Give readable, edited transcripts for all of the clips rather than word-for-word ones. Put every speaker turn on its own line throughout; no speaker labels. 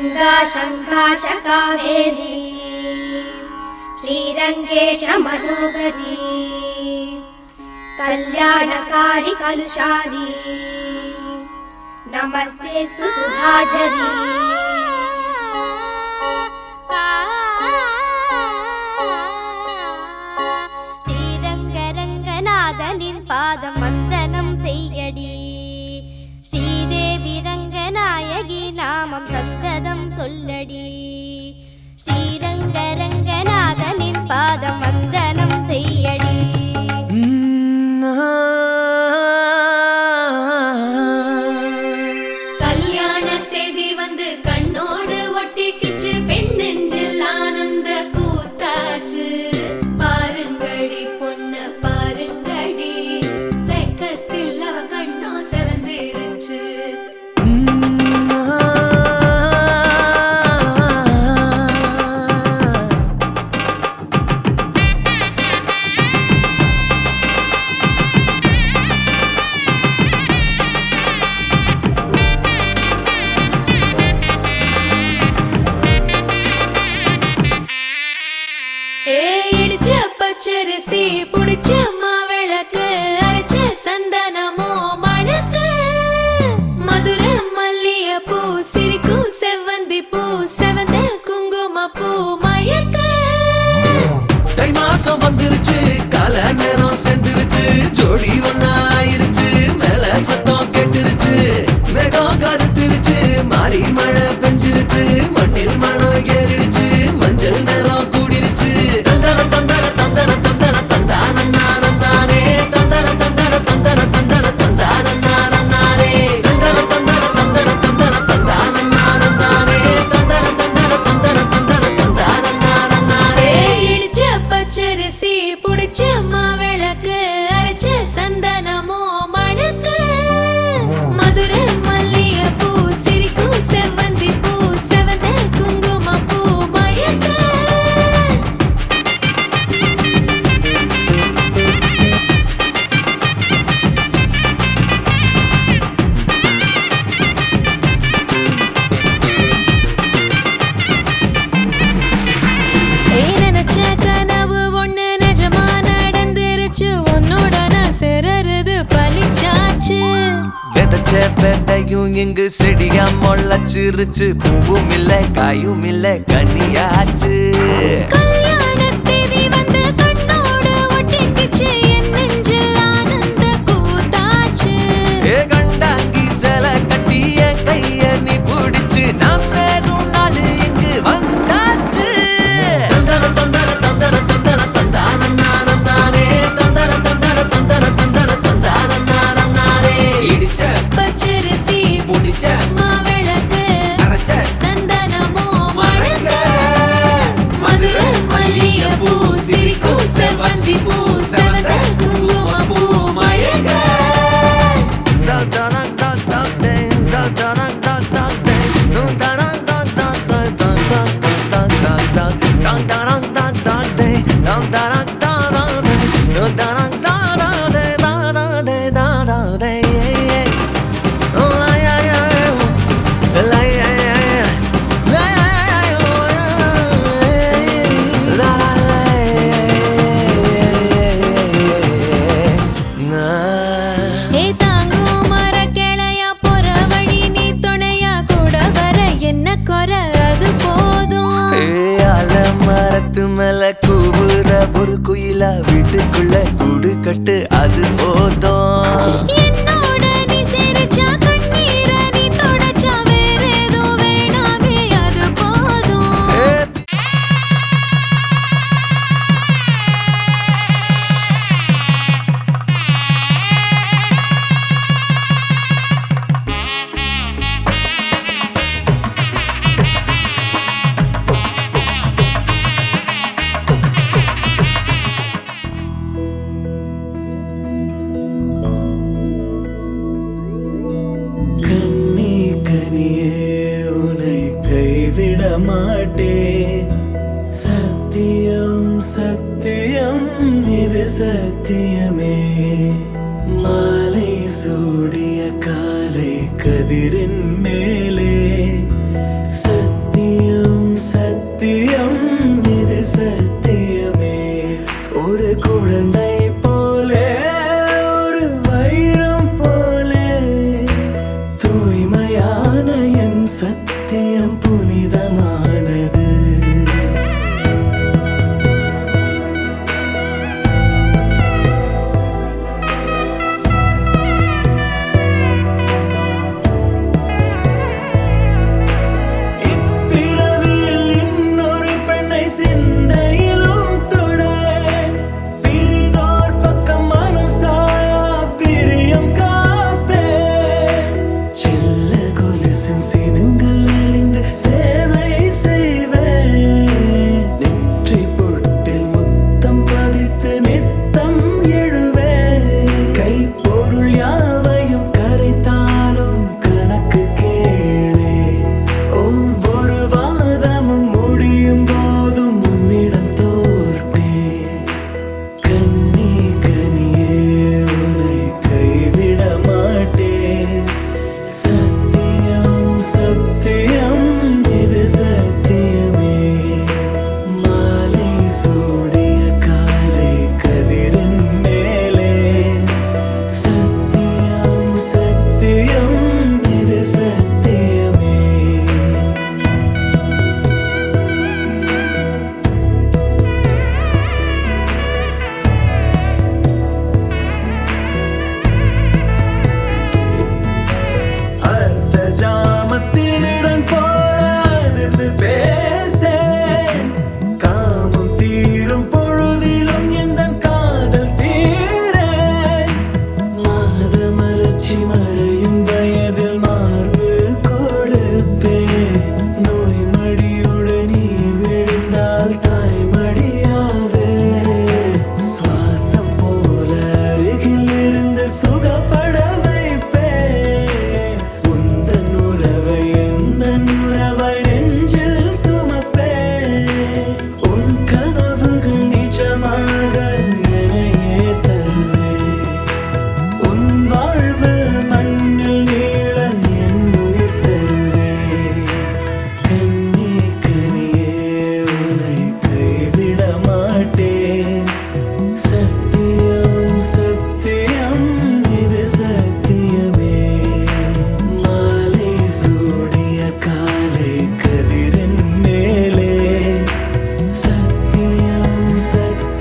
गंगा शंकाश कावेरी श्रीरंगेश मनोहरी कल्याणकारी कलुषारी नमस्तेस्तु सुधाझरी
श्रीरंगरंगनाथनिन पादम वंदनम सेय्यडी श्रीदेवी रंगनायकी नामम सत्तदम सोल्लडी श्रीरंगरंगनाथनिन पादम वंदनम सेय्यडी
கல்யாணத்தேதி வந்து கண்ணோடு ஒட்டிக்கிச்சு பெண் நெஞ்சில் ஆனந்த கூத்தாச்சு பாருங்கடி பொண்ண பாருங்கடி வெக்கத்தில் அவ கண்ணோ செவந்திருச்சு இடிச்ச பச்சரிசி புடிச்ச மாவிளக்கு அரைச்ச சந்தனமோ மணக்கு மதுர மல்லிய பூ சிரிக்கும் செவ்வந்தி பூ செவந்த குங்கும பூ மயக்க
தை மாசம் வந்துருச்சு கால நேரம் சென்றுருச்சு ஜோடி ஒன்னாயிருச்சு மேல சத்தம் கெட்டுருச்சு மேகம் கருத்துருச்சு மாறி மழை பெஞ்சிருச்சு மண்ணில் மனம் ஏறிடுச்சு மஞ்சள் நேரம் கூடிருச்சு தந்தர தந்தர தந்தர தந்தர தந்தானே தந்தர தந்தர தந்தர தந்தர தந்தானே தந்தர தந்தர தந்தர தந்தர தந்தானே தந்தர தந்தர தந்தர தந்தர தந்தானே
இடிச்ச பச்சரிசி புடிச்ச மாவிளக்கு அரைச்ச சந்தனமோ மணக்கு மதுர மல்லிய பூ சிரிக்கும் செவ்வந்தி பூ செவந்த குங்கும பூ மயக்க நினைச்ச கனவு ஒண்ணு நிஜமா நடந்துருச்சு உன்னோட நான் சிறருது பலிச்சாச்சு
விதைச்ச விதையும் இங்கு செடியா முளைச்சிருச்சு பூவும் இல்ல காயும் இல்ல கனியாச்சு
கல்யாணத்தேதி வந்து கண்ணோடு ஒட்டிக்கிச்சு என் நெஞ்சில் ஆனந்த கூத்தாச்சு
ஏ கண்டாங்கி சில கட்டி என் கைய நீ பிடிச்சு நாம் சேரும் நாள் இங்கு வந்தாச்சு தந்தர தந்தர தந்தர தந்தர தந்தானே தந்தர தந்தர தந்தர தந்தர தந்தானே இடிச்ச
பச்சரிசி
புடிச்ச
மாவிளக்கு
அரைச்ச
சந்தனமோ மணக்க மதுர மல்லிய பூ சிரிக்கும் செவ்வந்தி பூ செவந்த குங்கும பூ மயக்க ஏ தாங்கும் மர கிளையா போற வழி நீ துணையா கூட வர என்ன குறை அது போதும்
மரத்து மேல கூவுற ஒரு குயிலா வீட்டுக்குள்ள கூடு கட்டு அது போதும்
என்னோட நீ சிரிச்சா கண்ணீர நீ தொடச்சா வேற ஏதோ வேணாமே அது போதும்
கண்ணே கனியே உன்னை கைவிட மாட்டேன் சத்தியம் சத்தியம் இது சத்தியமே மாலை சூடிய காலை கதிரின் மேலே சத்தியம்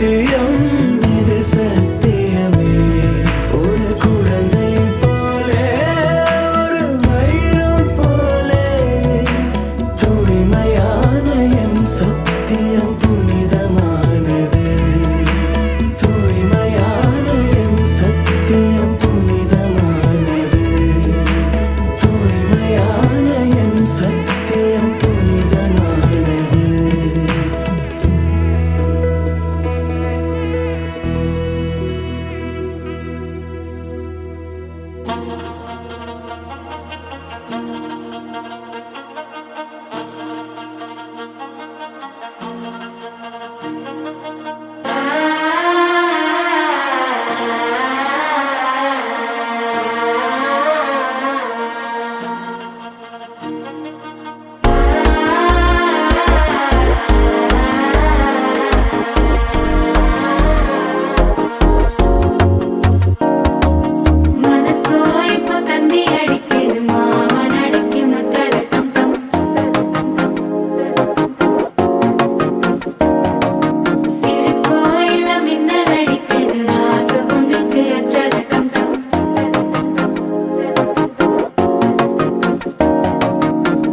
சத்தியம் இது சத்தியமே ஒரு குழந்தை போலே ஒரு வைரம் போலே தூய்மையான என் சத்தியம் புனிதமானது தூய்மையான என் சத்தியம் புனிதமானது தூய்மையான என் சத்தியம் புனிதமானது
மனசோ இப்போ தந்தி அடிக்குது மாமன் அடிக்கு மத்தல டம் டம் சிறு கோயில மின்னல் அடிக்குது ஆசை பொண்ணுக்கு அச்சல டம் டம்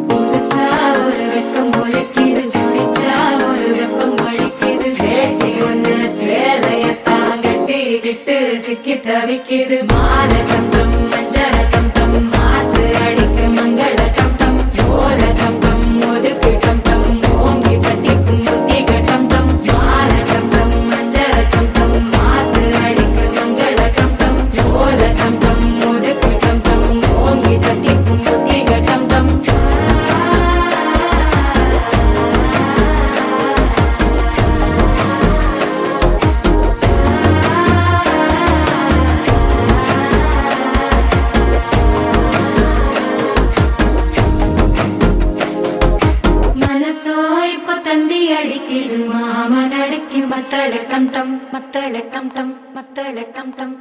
புதுசா ஒரு வெக்கம் பொழிக்குது குடிச்சா ஒரு வெப்பம் வலிக்குது வேட்டி ஒண்ணு சேலையத்தான் கட்டி விட்டு சிக்கி தவிக்குது மாலை டம் டம் மஞ்சள டம் டம் மாத்து அடிக்க மங்கள டம் டம் ஓல டம் டம் ஒதுக்கு டம் டம் ஓங்கி பட்டிக்கும் புத்திக டம் டம் மாலை டம் டம் மஞ்சள டம் டம் மாத்து அடிக்க மங்கள டம் டம் ஓல டம் டம் ஒதுக்கு டம் டம் ஓங்கி பட்டிக்கும் புத்திக டம் டம் மனசோ இப்போ தந்தி அடிக்குது மாமன் அடிக்கு மத்தள டம் டம் மத்தள டம் டம் மத்தள டம் டம்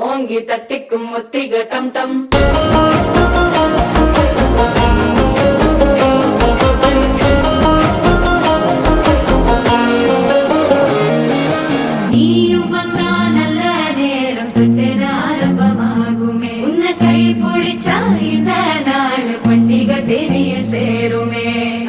ஓங்கி தட்டிக்கும் ஒத்திக டம் டம் நீயும் வந்தா நல்ல நேரம் சுட்டென ஆரம்பமாகுமே உன்னை கை பிடிச்சா இந்த நாள் பண்டிகை தெரிய சேருமே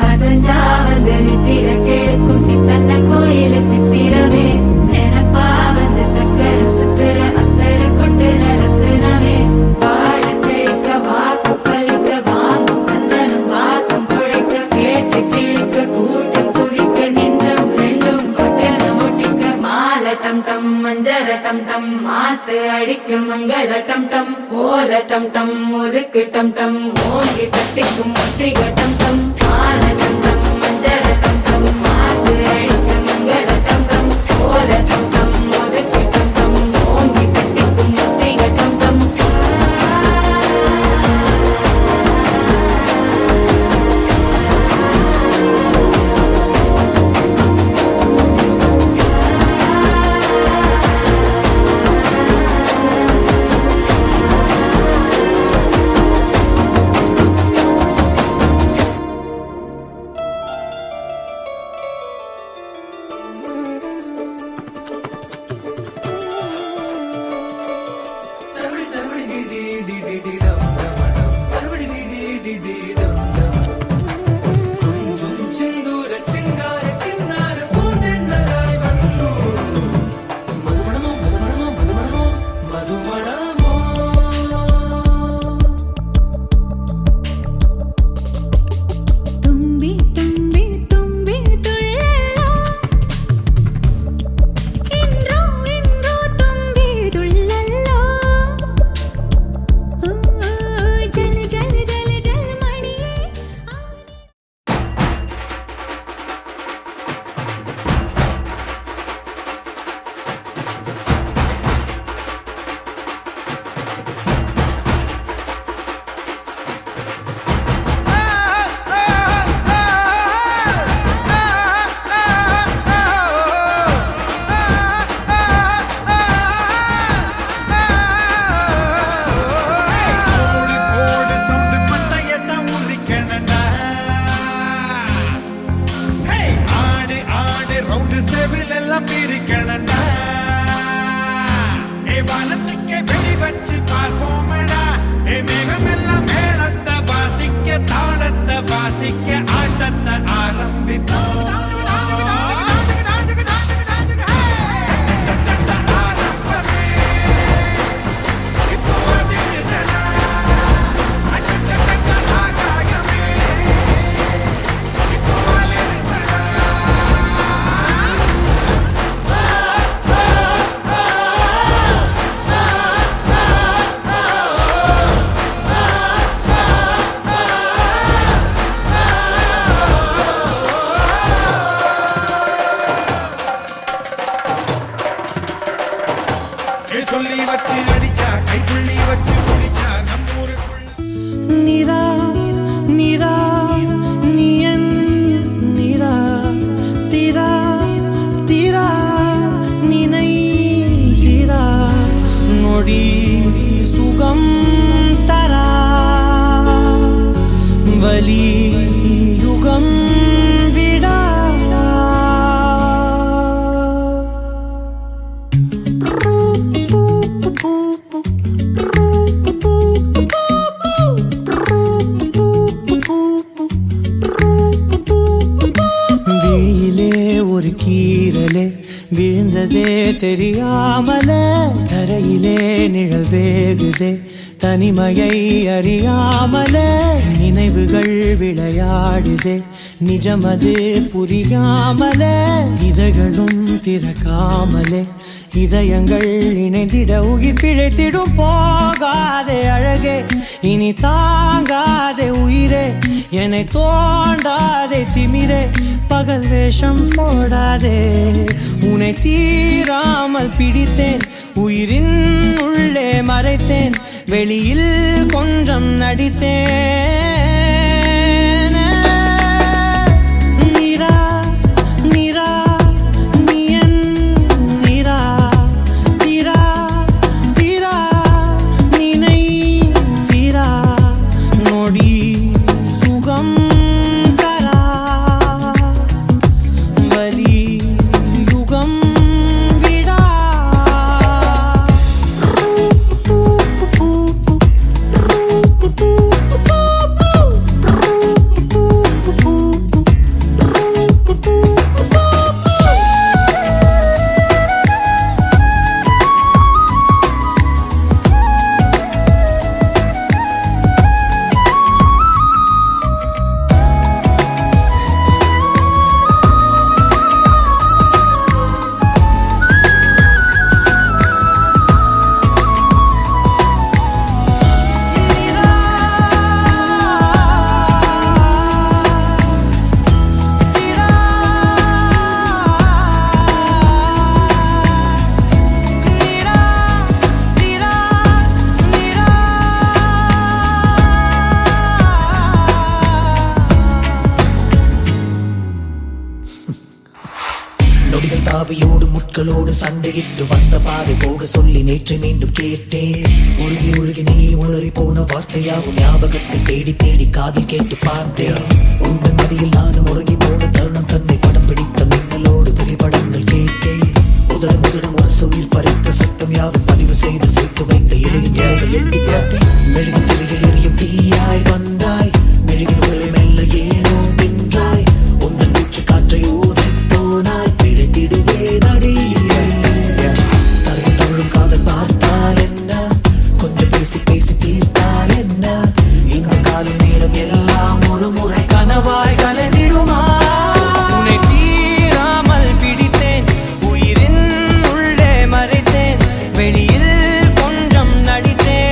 அசஞ்சா வந்து நித்திர கெடுக்கும் சித்தன்ன கோயில சித்திரமே நினப்பா வந்து சக்கர சுத்துற அத்தர கொண்டு நடத்துனவே வாழ செழிக்க வாக்கு பலிக்க வாங்கும் சந்தனம் வாசம் குழைக்க கேட்டு கிழிக்க கூட்டம் குதிக்க நெஞ்சம் ரெண்டும் பட்டன ஒட்டிக்க மாலை டம் டம் மஞ்சர டம் டம் மாத்து அடிக்க மங்கள டம் டம் ஓல டம் டம் ஒதுக்கு டம் டம் ஓங்கி தட்டிக்கும் ஒட்டிக டம் டம் மாலை டம் டம் மஞ்சர டம் டம் மாத்து அடிக்க மங்கள டம் டம் ஓல டம் டம் ஒதுக்கு டம் டம் ஓங்கி தட்டிக்கும் ஒட்டிக டம் டம்
வச்சு பார்ப்போமடா மேகமெல்லாம் மேளத்தை வாசிக்க தாளத்தை வாசிக்க ஆட்டத்தை ஆரம்பிப்போம் சொல்லி வச்சு அடிச்சா கைப்புள்ளி வச்சு குடிச்சா நம்மூருக்குள்ள
நிரா நிரா நீயன் நிரா திரா திரா நினை திரா நொடி சுகம் தரா வலி யுகம் விடா விழியிலே ஒரு கீரலே விழுந்ததே தெரியாமல தரையிலே நிழல் வேகுதே தனிமையை அறியாமல நினைவுகள் விளையாடுதே நிஜமது புரியாமல இதழ்களும் திறக்காமலே இதயங்கள் இணைந்திட உயிர் பிழைத்திடும் போகாதே அழகே இனி தாங்காதே உயிரே என்னை தோண்டாதே திமிரே பகல் வேஷம் போடாதே உன்னை தீராமல் பிடித்தேன் உயிரின் உள்ளே மறைத்தேன் வெளியில் கொஞ்சம் நடித்தேன் நிரா நிரா நீயன் நிரா திரா திரா நினை திரா நொடி சுகம் தரா வலி யுகம் விடா
நொடிகள் தாவியோடு முட்களோடு சண்டையிட்டு வந்த பாதை போக சொல்லி நேற்று மீண்டும் கேட்டேன் உருகி உருகி நீ உளறி போன வார்த்தையாவும் ஞாபகத்தில் தேடி தேடி காதில் கேட்டு பார்த்தேன் உங்கள் மதியில் நானும் உருகி போன தருணம் தன்னை படம் பிடித்த மின்னலோடு புகைப்படங்கள் கேட்டேன் உதடு முதடு முரசு உயிர் பறித்த சத்தம் யாவும் பதிவு செய்து சேர்த்து வைத்த இலையின் இலைகள் எட்டி பார்த்தேன் மெழுகு திரையில் எரியும் தீயாய் வந்தாய் மெழுகின் உடலை மெல்ல ஏனோ தின்றாய் உந்தன் மூச்சு காற்றை ஊதி போனால் பிழைத்திடுவே நடி தருணம் தவழும் காதல் பார்த்தால் என்ன கொஞ்சம் பேசி பேசி தீர்த்தால் என்ன இந்த காலம் நேரம் எல்லாம் ஒரு முறை கனவாய் கலந்திடுமா
உன்னை தீராமல் பிடித்தேன் உயிரின் உள்ளே மறைத்தேன் வெளியில் கொஞ்சம் நடித்தேன்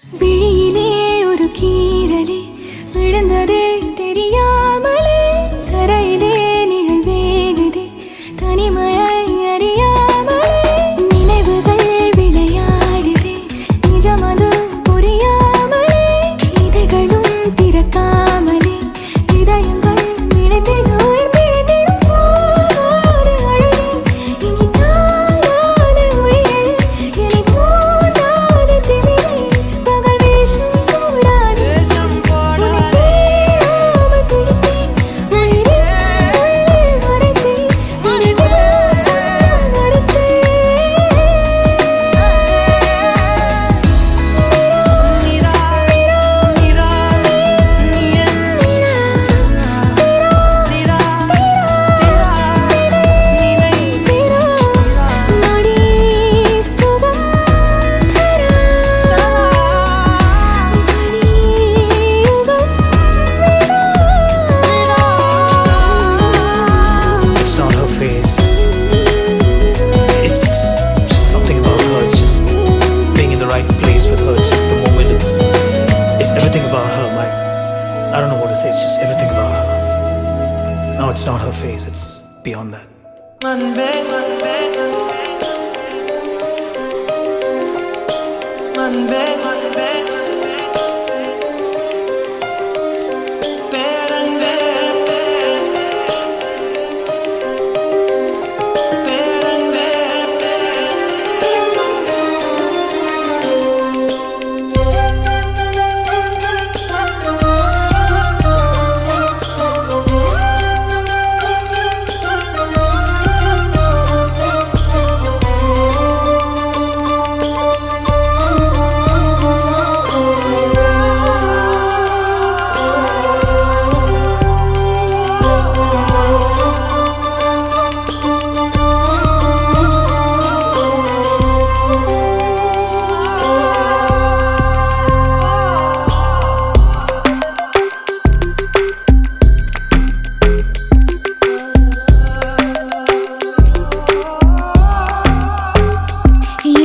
விழியிலே ஒரு கீரலே விழுந்ததே தெரியாமலே கரையிலே நிழல் வேகுதே தனிமையை அறியாமலே நினைவுகள் விளையாடுதே நிஜமது புரியாமலே இதழ்களும் திறக்காமலே இதயங்கள் நினைத்திட உயிர் பிழைத்திடும் போகாதே அழகே இனி தாங்காதே உயிரே என்னை தோண்டாதே திமிரே பகல் வேஷம் போடாதே உன்னை தீராமல் பிடித்தேன்
That's not her face, it's beyond that.
அன்பே அன்பே அன்பே அன்பே பேரன்பே பேரன்பே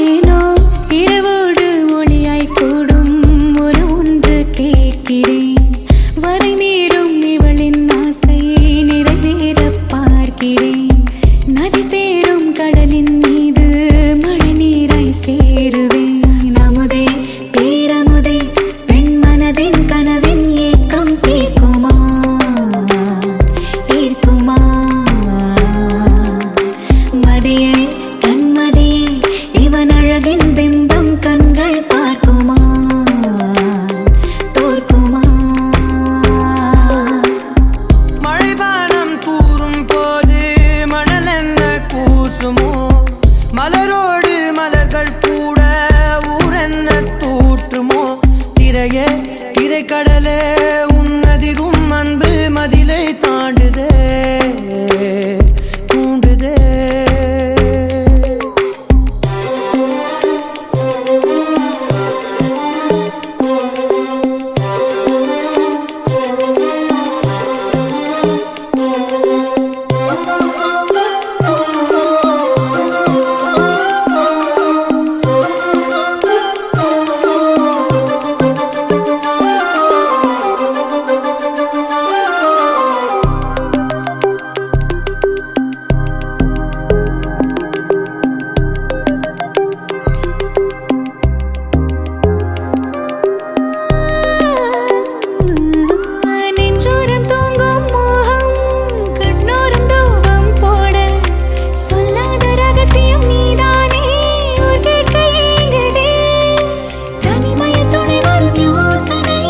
ஏனோ இரவோடு ஒளியாய் கூடும் ஒரு ஒன்று கேட்கிறேன் வரை மீறும் இவளின் ஆசையை நிறைவேற பார்க்கிறேன் நதி சேரும் கடலின் மீது மழை நீராய் சேருவேன் அமுதே பேரமுதே பெண் மனதின் கனவின் ஏக்கம் தீர்க்குமா ஈர்க்குமா மதியே கண்மதியே இவன் அழகின் பிம்பம் கண்கள் பார்க்குமா தோற்குமா
மழைவானம் கூறும் போது மணல் என்ன கூசுமோ மலரோடு மலர்கள் கூட ஊரென்ன தூற்றுமோ திரையே திரைக்கடலே உன்னதிரும் அன்பு மதிலை தாண்டுதே தூண்டுதே
நெஞ்சோரம் தூங்கும் மோகம் கண்ணோரம் தூவம் போட சொல்லாத ரகசியம் நீதானே ஊர் கேட்க ஏங்குதே தனிமையில் துணை வரும் யோசனை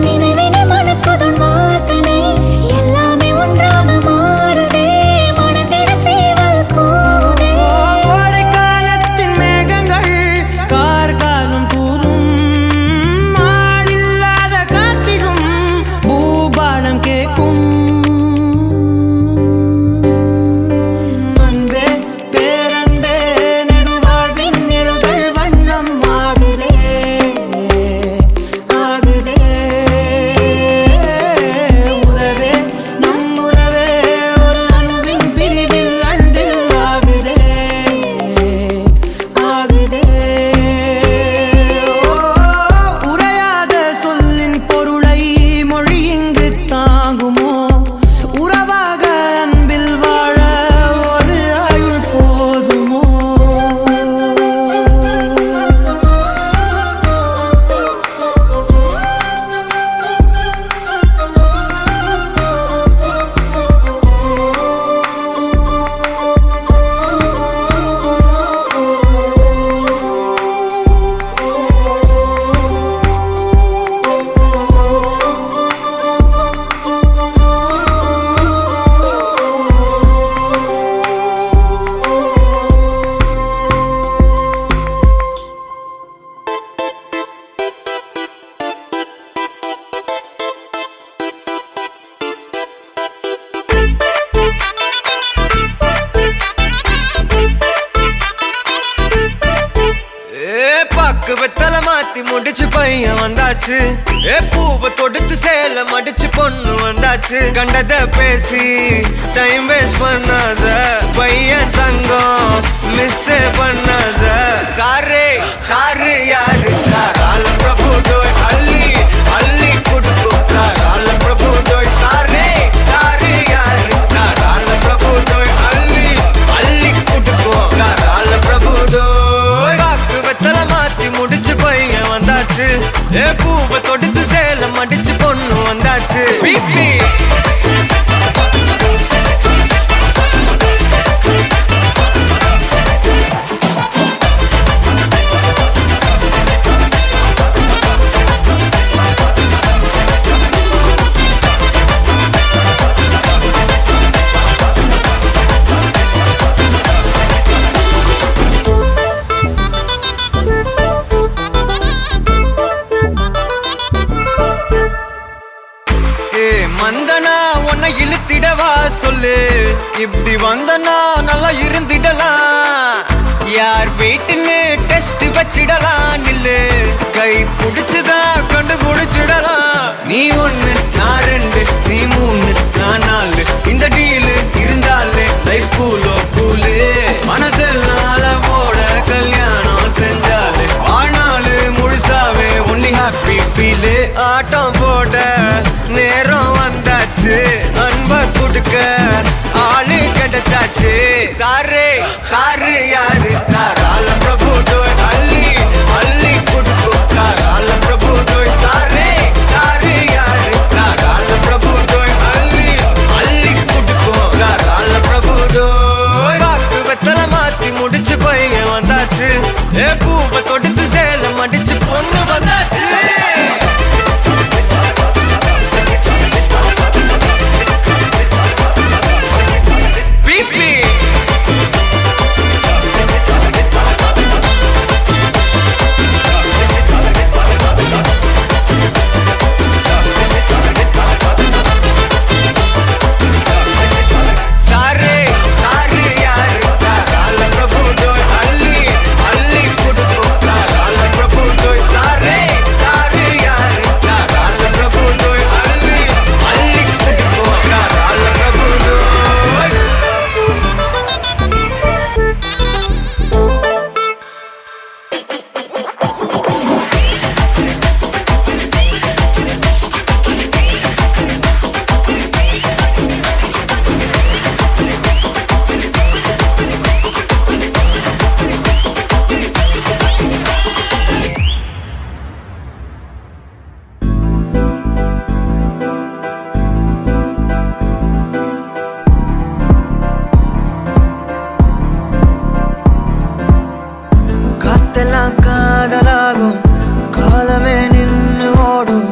நினைவினை மணக்குதுன் வாசனை எல்லாமே ஒன்றாக மாறுதே மனதிட சேவல் கூதே
கோடைக்காலத்தின் மேகங்கள் கார்காலம் கூறும் ஆளில்லாத காற்றிலும் பூபாலம் கேட்கும் அன்பே பேரன்பே நெடுவாழ்வின் நிழல்கள் வண்ணம் ஆகுதே ஆகுதே உறவே நம் உறவே ஒரு அணுவின் பிரிவில் அன்று ஆகுதே ஆகுதே உரையாத சொல்லின் பொருளை மொழி இங்கு தாங்குமோ உறவாக அன்பில் வாழ ஒரு ஆயுள் போதுமோ
பாக்கு வெத்தல மாத்தி முடிச்சு பையன் வந்தாச்சு பூவை தொடுத்து சேல மடிச்சு பொண்ணு வந்தாச்சு கண்டத பேசி டைம் வேஸ்ட் பண்ணாத பையன் தங்கம் மிஸ் பண்ணாத சாரே சாரு யாரு கால பிரபு தோய் அள்ளி அள்ளி குடுக்கு கால பிரபு தோய் சாரே சாரு யாரு
இப்படி வந்தனா நல்லா இருந்திடலாம், யார் வீட்டுன்னு டெஸ்ட் வச்சிடலாம். நில்லு கை புடிச்சுதா கண்டு முடிச்சிடலாம். நீ ஒண்ணு நான் ரெண்டு, நீ மூணு நான் நாலு, இந்த டீலு இருந்தாலே லைஃப் கூலோ கூலு. மனசெல்லாம் போட கல்யாணம் செஞ்சாலே ஆனாலு முழுசாவே ஒன்லி ஹாப்பி ஃபீலு. ஆட்டம் போட நேரம் வந்தாச்சு, அன்ப கொடுக்க ஆளு கிடைச்சாச்சு. சாரு சாரு யாரு தாராள பிரபு தோய் அள்ளி அள்ளி கொடுக்கும் தாராள பிரபு தோய். சாரு சாரு யாரு தாராள பிரபு தோய் அள்ளி அள்ளி கொடுக்கும் தாராள பிரபு தோய். வாக்கு வெத்தல மாத்தி முடிச்சு பையன் வந்தாச்சு, பூவை தொடுத்து சேலம் அடிச்சு பொண்ணு வந்தாச்சு. காதலாகும் காலமே நின்று ஓடும்.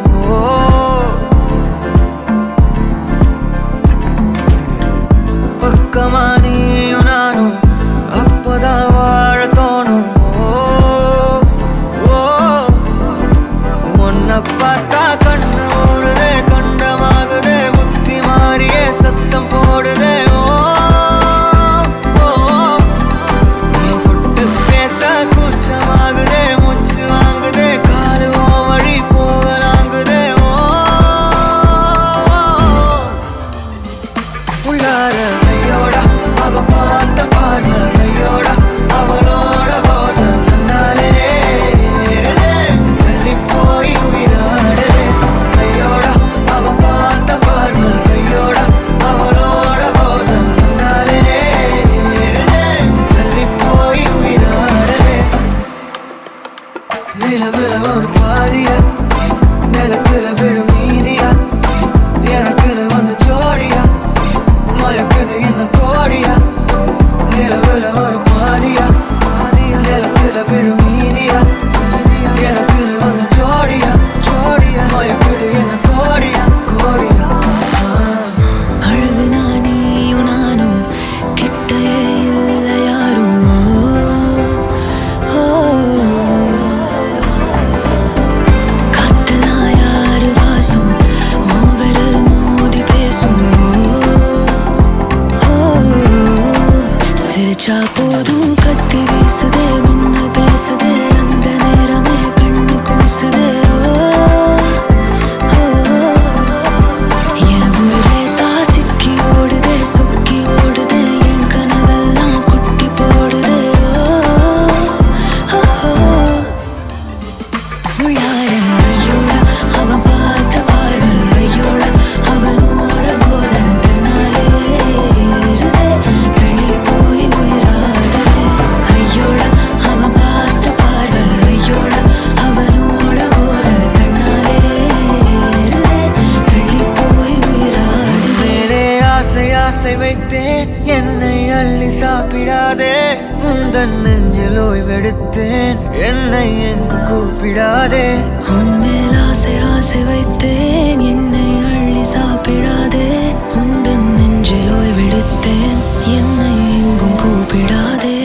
பக்கமா நீயும் நானும் அப்பதான் வாழ தோணும். உன்னை பார்த்தா கண்ணு ஊறுதே, கண்டமாகுதே, புத்தி மாறியே சத்தம் போடுதே. என்னை அள்ளி சாப்பிடாதே, முந்தன் நெஞ்சில் ஓய்வெடுத்தேன், என்னை எங்கு கூப்பிடாதே.
உன்மேல் ஆசை ஆசை வைத்தேன், என்னை அள்ளி சாப்பிடாதே, முந்தன் நெஞ்சில் ஓய்வெடுத்தேன், என்னை எங்கும் கூப்பிடாதே.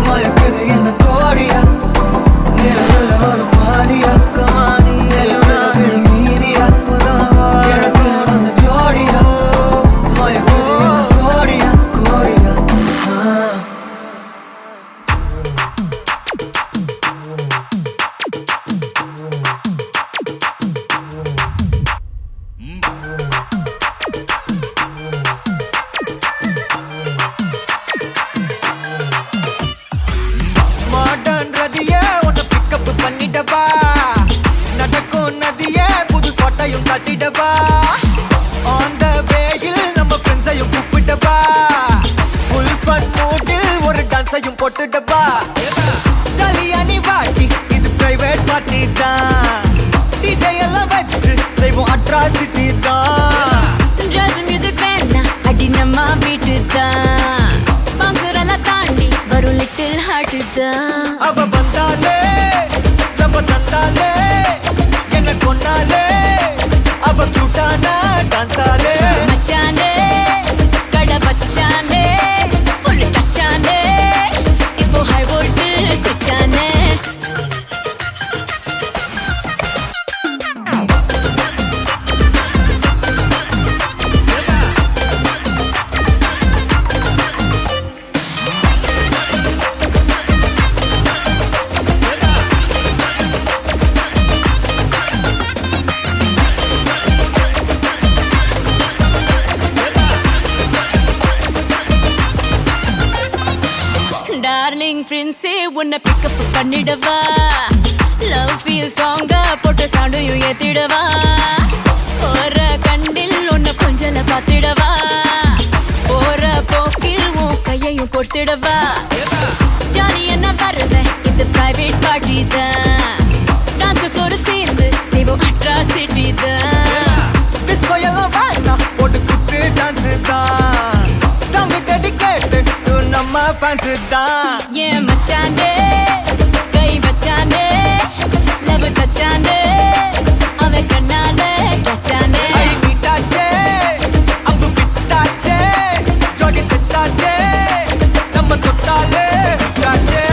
மயக்குது என்ன கோடியா, நிலவுல ஒரு பாதியா, கமானி
மாத்திடவா நடக்கும் நதியே புது சொட்டையும் கட்டிடவா அந்த வேயில் நம்ம ஃப்ரெண்ட்ஸையும் கூப்பிட்டவா ஃபுல் ஃபன் மூடில் ஒரு டான்ஸையும் போட்டுடவா ஜாலியா நீ வாட்டி இது பிரைவேட் பார்ட்டி தான் டிஜே எல்லாம் வச்சு செய்வோம் அட்ராசிட்டி தான்
ஜாஸ் மியூசிக் வேணா அடி நம்ம வீட்டு தான் பங்குரெல்லாம் தாண்டி வரும் லிட்டில் ஹார்ட் தான்
அவ வந்தாலே நம்ம தந்தாலே என்ன கொண்டாலே அவ கியூட்டானா டான்ஸாலே
மச்சானே கடை வச்சானே ஃபுல் டச்சானே இப்போ ஹை வோல்ட் சுச்சானே டார்லிங் பிரின்ஸே உன்னை பிக்கப் பண்ணிடவா லவ் ஃபீல் சாங்கா போட்டு சவுண்டையும் ஏத்திடவா போற கண்டில் உன்னை கொஞ்சல பார்த்திடவா போற போக்கில் உன் கையையும் கொடுத்திடவா ஜாலி என்ன வருவேன் இது பிரைவேட் பார்ட்டி தான் டான்ஸ் கூட சேர்ந்து செய்வோம் அட்ராசிட்டி தான்
டிஸ்கோ எல்லாம் வேணா போட்டு குத்து டான்ஸ் தான் சாங் டெடிகேட்டட் டு நம்ம ஃபேன்ஸ் தான்
ஏன் மச்சானே கை வச்சானே லவ் தச்சானே அவ கண்ணாலே கச்சானே
ஐ மீட்டாச்சே அம்பு விட்டாச்சே ஜோடி செட்டாச்சே நம்ம தொட்டாலே விட்டாச்சே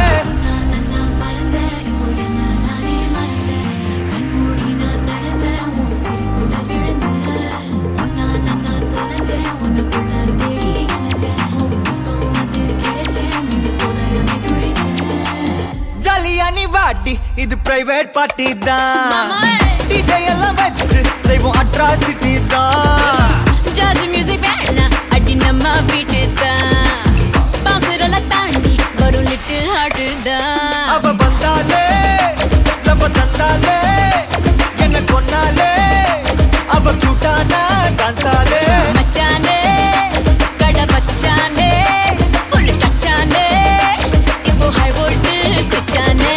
ஜாலியா நீ வாட்டி இது பிரைவேட் பார்ட்டி தான் டிஜே எல்லாம் வச்சு செய்வோம் அட்ராசிட்டி தான்
ஜாஸ் மியூசிக் வேணா அடி நம்ம வீட்டு தான் பங்குரெல்லாம் தாண்டி வரும் லிட்டில் ஹார்ட் தான்
அவ வந்தாலே நம்ம தந்தாலே என்ன கொன்னாலே அவ கியூட்டானா டான்ஸாலே
மச்சானே கடை வச்சானே ஃபுல் டச்சானே இப்போ ஹை வோல்ட் சுச்சானே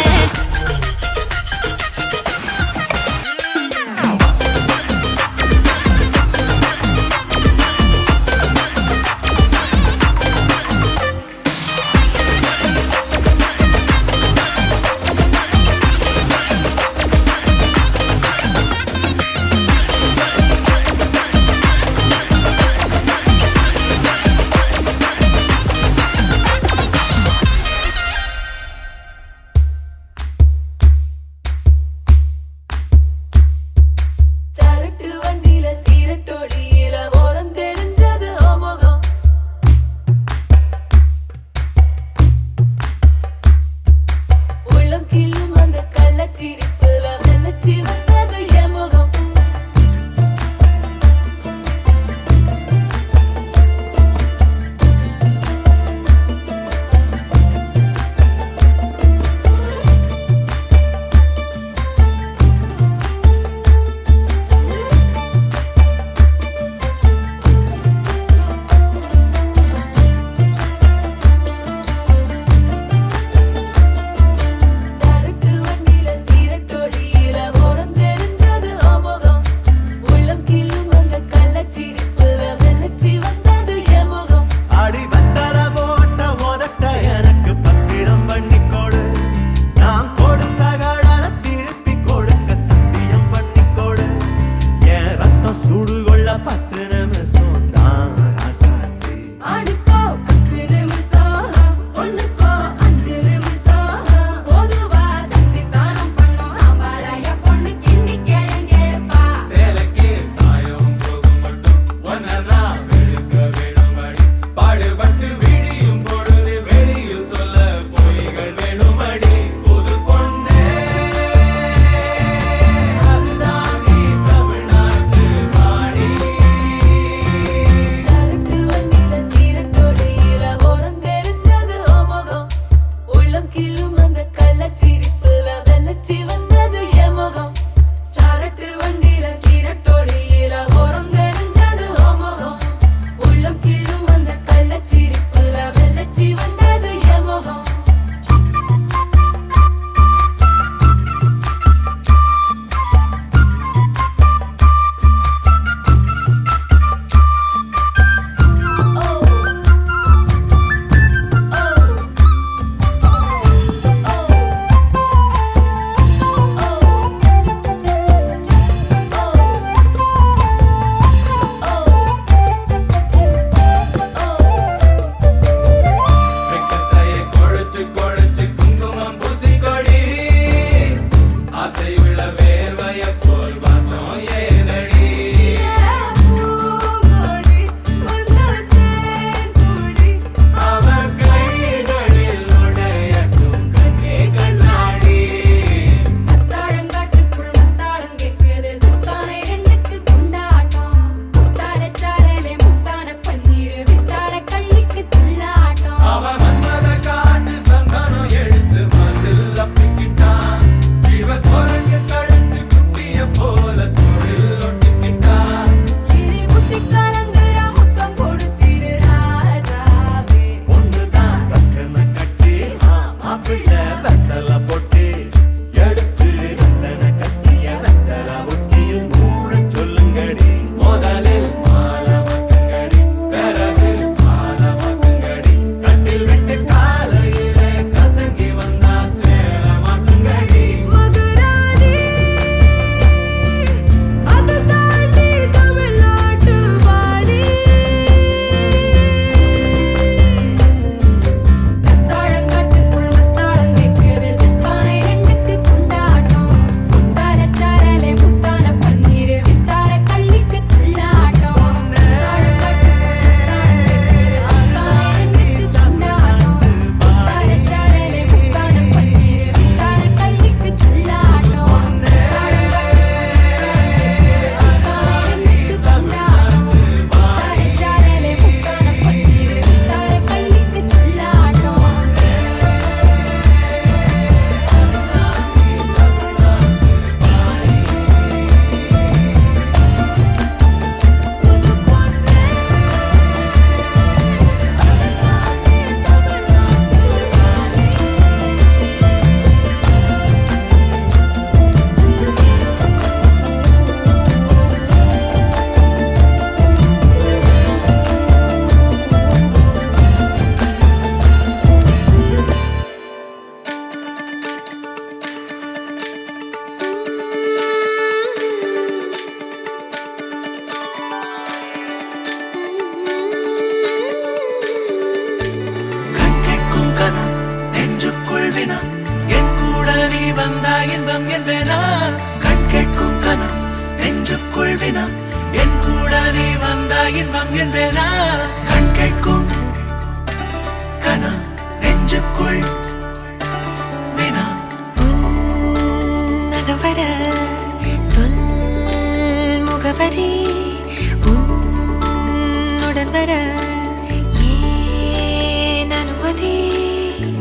வினா என் கூட நீ வந்தா இன்பம் என்பேனா கண் கேட்கும் கனா நெஞ்சுக்குள் வினா
நகவர சொல் முகவரி உன்னுடன் வர ஏன் அனுமதி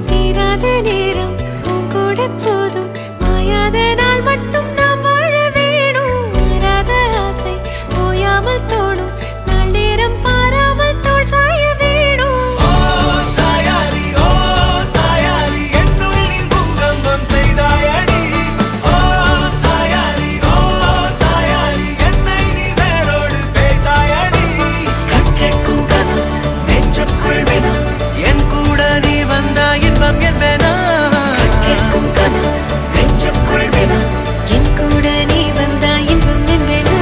தீராத நேரம் உன் கூட போதும் மாயாத நாள் மட்டும் நாம் வாழ வேணும் மாறாத ஆசை ஓயாமல் தோணும் நாள் நேரம் பாராமல் தோள் சாய வேணும்
ஓ சாயாரி என்னுள் நீ பூங்கம்பம் செய்தாயடி ஓ சாயாரி என்னை நீ வேரோடு பேய்தாயடி கண் கேட்கும் கனா நெஞ்சுக்குள் வினா என் கூட நீ வந்தா இன்பம் என்பேனா கண் கேட்கும் கனா நெஞ்சுக்குள் வினா
என் கூட நீ வந்தா இன்பம் என்பேனா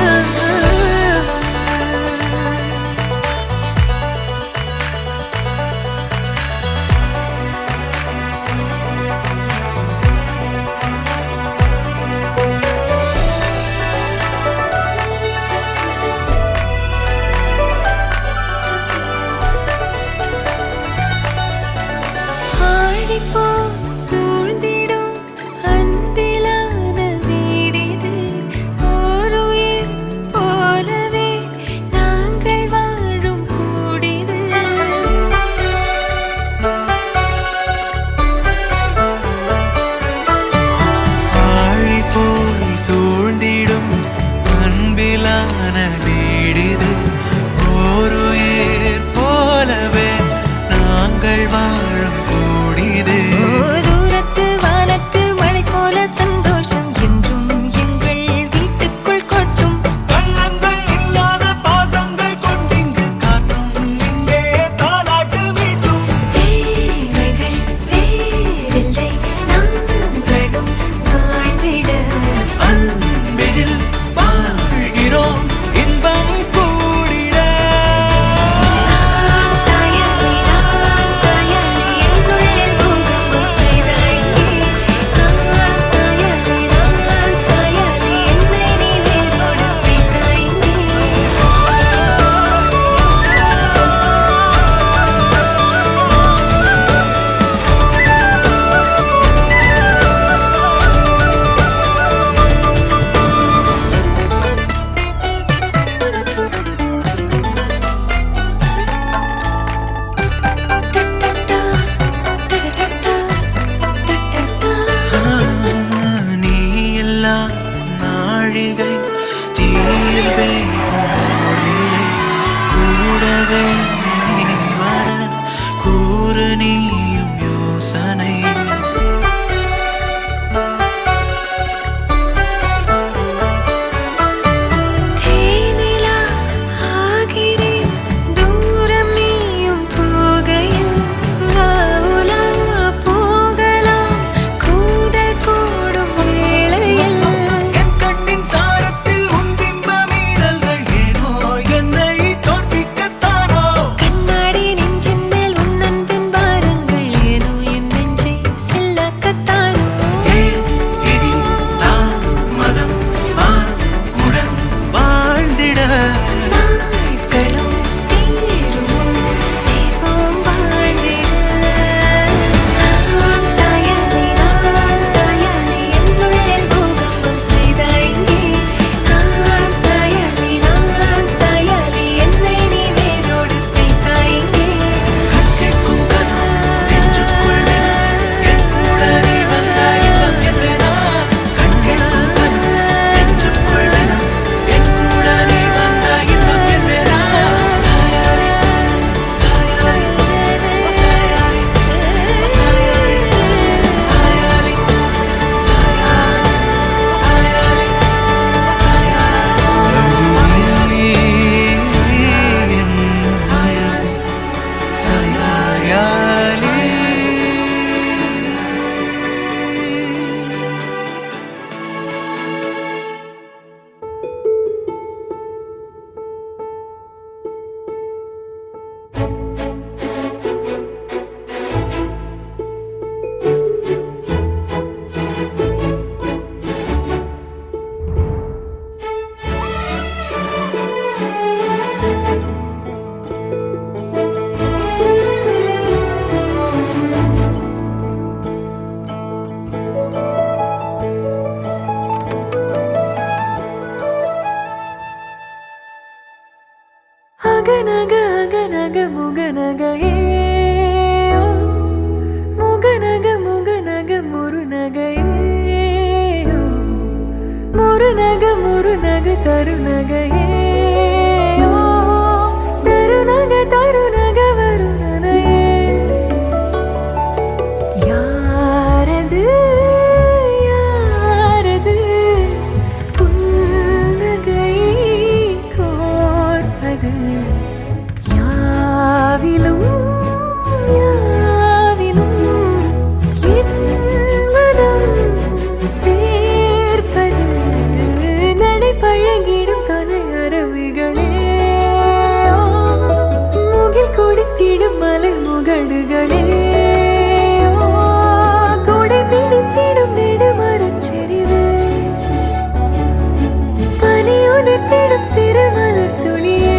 ஆடிப்போ சூழ்ந்திடும் அன்பிலான வீடிது ஓருயிர் போலவே நாங்கள் வாழும் கூடிது
ஆழி போல் சூழ்ந்திடும் அன்பிலான வீடிது ஓருயிர் போலவே நாங்கள் வாழும் கூடிது
தூரத்து வானத்து மழை போல சந்தோஷம் என்றும் எங்கள் வீட்டுக்குள் கொட்டும்
கள்ளங்கள் இல்லாத பாசங்கள் கொண்டிங்கு காற்றும் இங்கே தாலாட்டு மீட்டும்
தேவைகள் வேறில்லை நாங்களும் வாழ்ந்திட
அன்பில் வாழ்கிறோம் இன்பம் கூடிட
நான் சாயலி என்னுள்ளில் பூகம்பம் செய்தாய் நான் சாயலி என்னை நீ வேரோடு வைத்தாய்
நீ எல்லா நாழிகை தீர்வே மொழியை கூடவே நீ வர கூறு நீயும் யோசனை
தேனிலா ஆகிறேன் தூரம் நீயும் போகையில் வாவுலா போகலாம் கூதல் கூடும் வேளையில்
என் கண்ணின் சாரத்தில் உன் பிம்ப மீறல்கள் ஏனோ என்னை தோற்பிக்கத்தானோ
கண்ணாடி நெஞ்சின் மேல் உன் அன்பின் பாரங்கள் முகநகையே ஓ, முகநக முகநக முருநகையே ஓ, முருநக தருநகையே ஓ, தருநக வருணனையே யாரது யாரது புன்னகை கோர்ப்பது யாவிலும் யாவிலும் என் மனம் சேர்ப்பது நடைபழகிடும் தலையரவிகளே ஓ, முகில் கொடித்திடும் மலை முகடுகளே ஓ, கொடை பிடித்திடும் நெடுமரச் செறிவே பனி உதிர்த்திடும் சிறு மலர் துளியே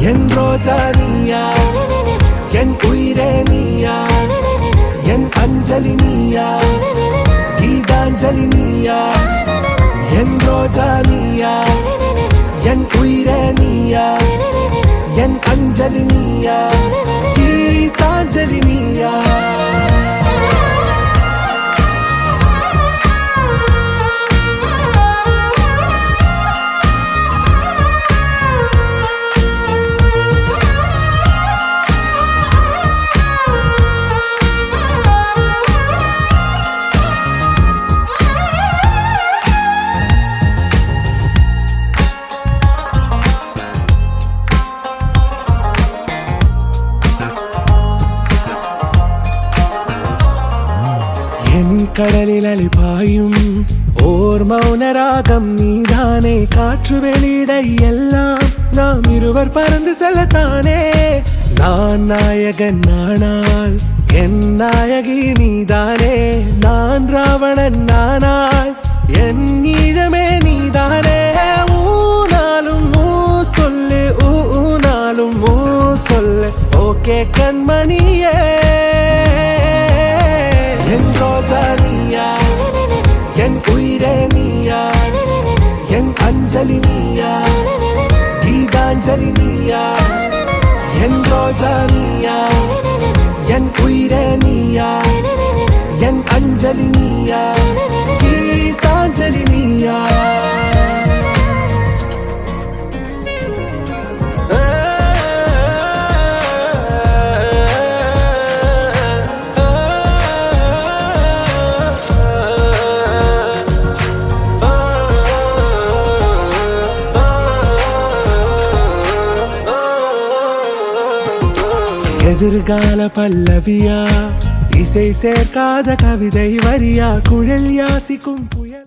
என் ரோஜா நீயா, என் உயிரே நீயா, என் அஞ்சலி நீயா, கீதாஞ்சலி நீயா, என் ரோஜா நீயா, என் உயிரே நீயா, என் அஞ்சலி நீயா, கீதாஞ்சலி நீயா. என் கடலில் அலிபாயும் ஓர் மௌனராகம் நீதானே, காற்று வெளியிட எல்லாம் நாம் இருவர் பறந்து செல்லத்தானே. நான் நாயகன் நானால் என் நாயகி நீதானே, நான் ராவணன் நானால் என் ஈழமே நீதானே. ஊனாலும் ஊ சொல்லு, ஊனாலும் ஊ சொல்லு, ஓகே கண்மணியே. என் ரோஜா நீயா, என் உயிரே நீயா, என் அஞ்சலி நீயா, கீதாஞ்சலி நீயா, என் ரோஜா நீயா, என் உயிரே நீயா, என் அஞ்சலி நீயா, கீதாஞ்சலி நீயா. எதிர்கால பல்லவியா, இசை சேர்க்காத கவிதை வரியா, குழல் யாசிக்கும் புயல்.